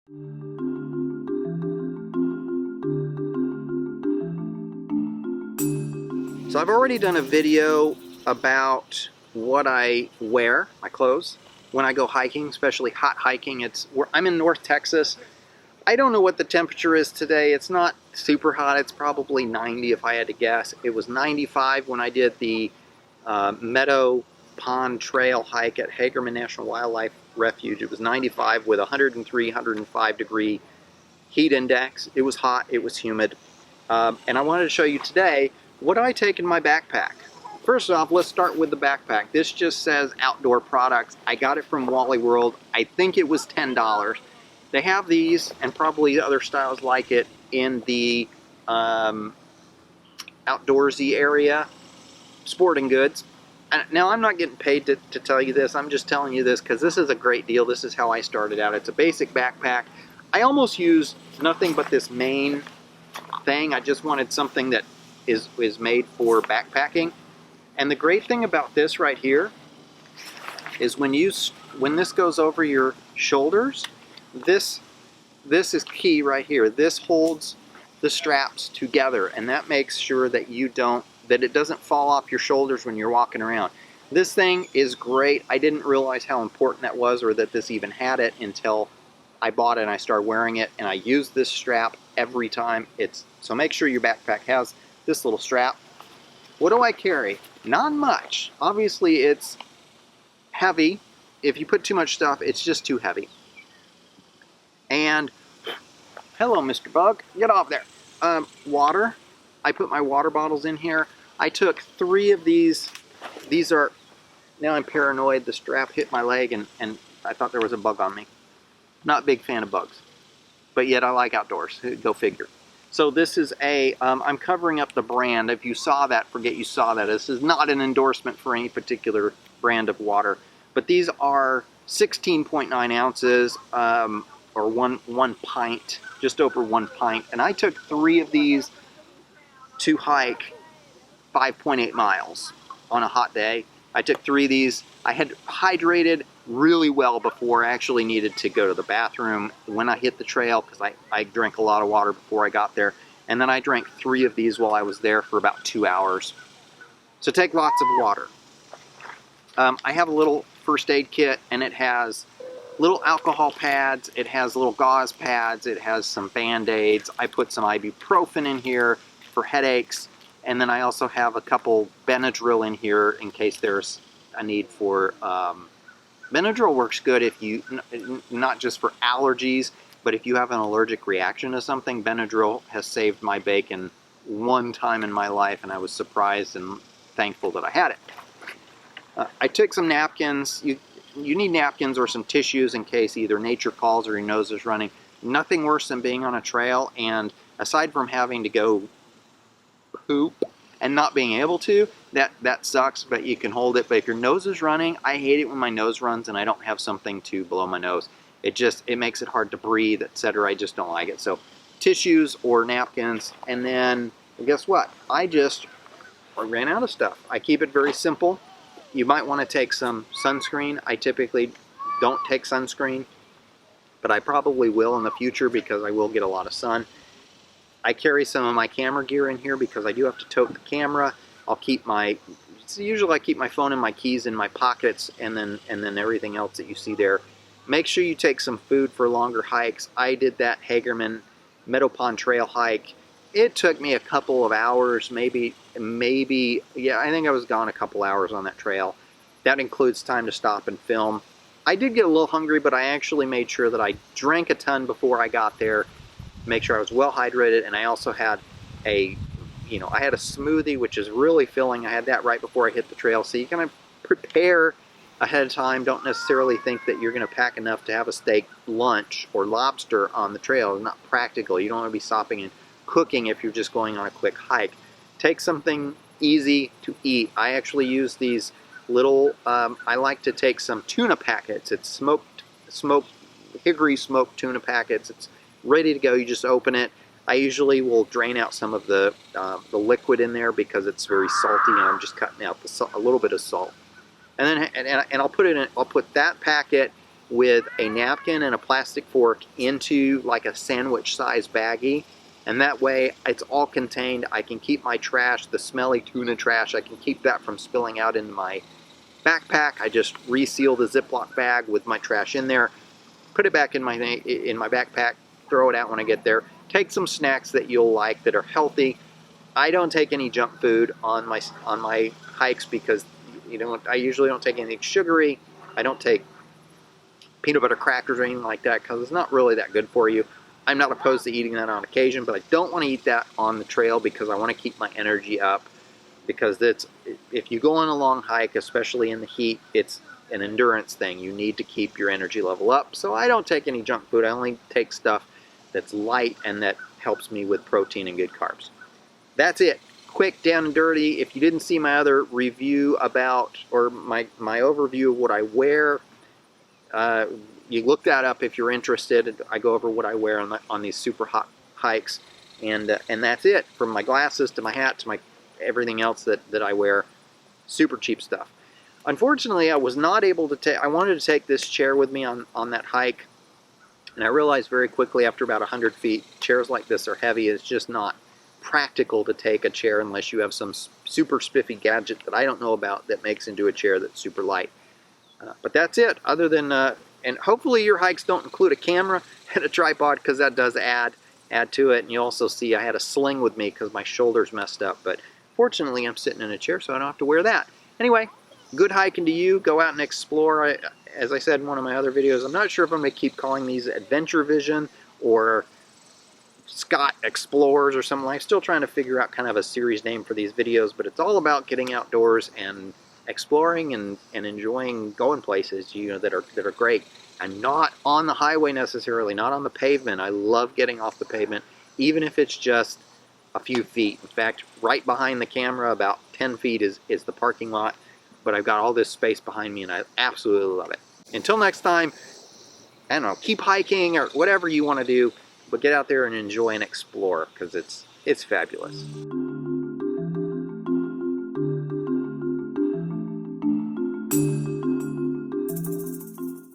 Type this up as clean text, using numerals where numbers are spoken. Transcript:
So I've already done a video about what I wear, my clothes, when I go hiking, especially hot hiking. I'm in North Texas. I don't know what the temperature is today. It's not super hot. It's probably 90 if I had to guess. It was 95 when I did the Meadow Pond Trail hike at Hagerman National Wildlife Refuge. It was 95 with 103, 105 degree heat index. It was hot. It was humid. And I wanted to show you today what I take in my backpack. First off, let's start with the backpack. This just says outdoor products. I got it from Wally World. I think it was $10. They have these and probably other styles like it in the outdoorsy area, sporting goods. And now I'm not getting paid to tell you this. I'm just telling you this because this is a great deal. This is how I started out. It's a basic backpack. I almost use nothing but this main thing. I just wanted something that is made for backpacking. And the great thing about this right here is when this goes over your shoulders, this is key right here. This holds the straps together, and that makes sure that it doesn't fall off your shoulders when you're walking around. This thing is great. I didn't realize how important that was, or that this even had it, until I bought it and I started wearing it, and I use this strap every time. So make sure your backpack has this little strap. What do I carry? Not much. Obviously it's heavy. If you put too much stuff, it's just too heavy. And hello, Mr. Bug, get off there. Water. I put my water bottles in here. I took 3 of these. These are, now I'm paranoid. The strap hit my leg and I thought there was a bug on me. Not a big fan of bugs, but yet I like outdoors. Go figure. So this is I'm covering up the brand. If you saw that, forget you saw that. This is not an endorsement for any particular brand of water, but these are 16.9 ounces, or one pint, just over 1 pint. And I took 3 of these to hike 5.8 miles on a hot day. I took 3 of these. I had hydrated really well before I actually needed to go to the bathroom when I hit the trail, because I drank a lot of water before I got there. And then I drank 3 of these while I was there for about 2 hours. So take lots of water. I have a little first aid kit, and it has little alcohol pads, it has little gauze pads, it has some band-aids. I put some ibuprofen in here for headaches, and then I also have a couple Benadryl in here in case there's a need for Benadryl. Works good if you, not just for allergies, but if you have an allergic reaction to something. Benadryl has saved my bacon one time in my life, and I was surprised and thankful that I had it. I took some napkins. You need napkins or some tissues in case either nature calls or your nose is running. Nothing worse than being on a trail, and aside from having to go poop and not being able to, that sucks, but you can hold it. But if your nose is running, I hate it when my nose runs and I don't have something to blow my nose. It makes it hard to breathe, etc. I just don't like it. So tissues or napkins, and then guess what? I ran out of stuff. I keep it very simple. You might want to take some sunscreen. I typically don't take sunscreen, but I probably will in the future because I will get a lot of sun. I carry some of my camera gear in here because I do have to tote the camera. Usually I keep my phone and my keys in my pockets, and then everything else that you see there. Make sure you take some food for longer hikes. I did that Hagerman Meadow Pond Trail hike. It took me a couple of hours, maybe, yeah, I think I was gone a couple hours on that trail. That includes time to stop and film. I did get a little hungry, but I actually made sure that I drank a ton before I got there, make sure I was well hydrated, and I also had I had a smoothie, which is really filling. I had that right before I hit the trail. So you can prepare ahead of time. Don't necessarily think that you're going to pack enough to have a steak lunch or lobster on the trail. It's not practical. You don't want to be stopping and cooking if you're just going on a quick hike. Take something easy to eat. I actually use these little, I like to take some tuna packets. It's smoked hickory smoked tuna packets. It's ready to go. You just open it. I usually will drain out some of the liquid in there because it's very salty, and I'm just cutting out a little bit of salt. And then I'll put that packet with a napkin and a plastic fork into like a sandwich size baggie, and that way it's all contained. I can keep my trash, the smelly tuna trash, I can keep that from spilling out into my backpack. I just reseal the Ziploc bag with my trash in there, put it back in my backpack, throw it out when I get there. Take some snacks that you'll like that are healthy. I don't take any junk food on my hikes because I usually don't take anything sugary. I don't take peanut butter crackers or anything like that because it's not really that good for you. I'm not opposed to eating that on occasion, but I don't want to eat that on the trail because I want to keep my energy up. Because if you go on a long hike, especially in the heat, it's an endurance thing. You need to keep your energy level up. So I don't take any junk food. I only take stuff that's light and that helps me with protein and good carbs. That's it. Quick, down and dirty. If you didn't see my other review about, or my overview of what I wear, you look that up if you're interested. I go over what I wear on these super hot hikes, and that's it. From my glasses to my hat to my everything else that I wear, super cheap stuff. Unfortunately, I was not able to take. I wanted to take this chair with me on that hike, and I realized very quickly after about 100 feet, chairs like this are heavy. It's just not practical to take a chair unless you have some super spiffy gadget that I don't know about that makes into a chair that's super light. But that's it. Other than, and hopefully your hikes don't include a camera and a tripod because that does add to it. And you also see I had a sling with me because my shoulder's messed up. But fortunately, I'm sitting in a chair, so I don't have to wear that. Anyway, good hiking to you. Go out and explore. As I said in one of my other videos, I'm not sure if I'm going to keep calling these Adventure Vision or Scott Explorers or something. I'm still trying to figure out kind of a series name for these videos, but it's all about getting outdoors and exploring and enjoying going places that are great, and not on the highway necessarily, not on the pavement. I love getting off the pavement, even if it's just a few feet. In fact, right behind the camera, about 10 feet is the parking lot, but I've got all this space behind me and I absolutely love it. Until next time, I don't know, keep hiking or whatever you want to do, but get out there and enjoy and explore because it's fabulous.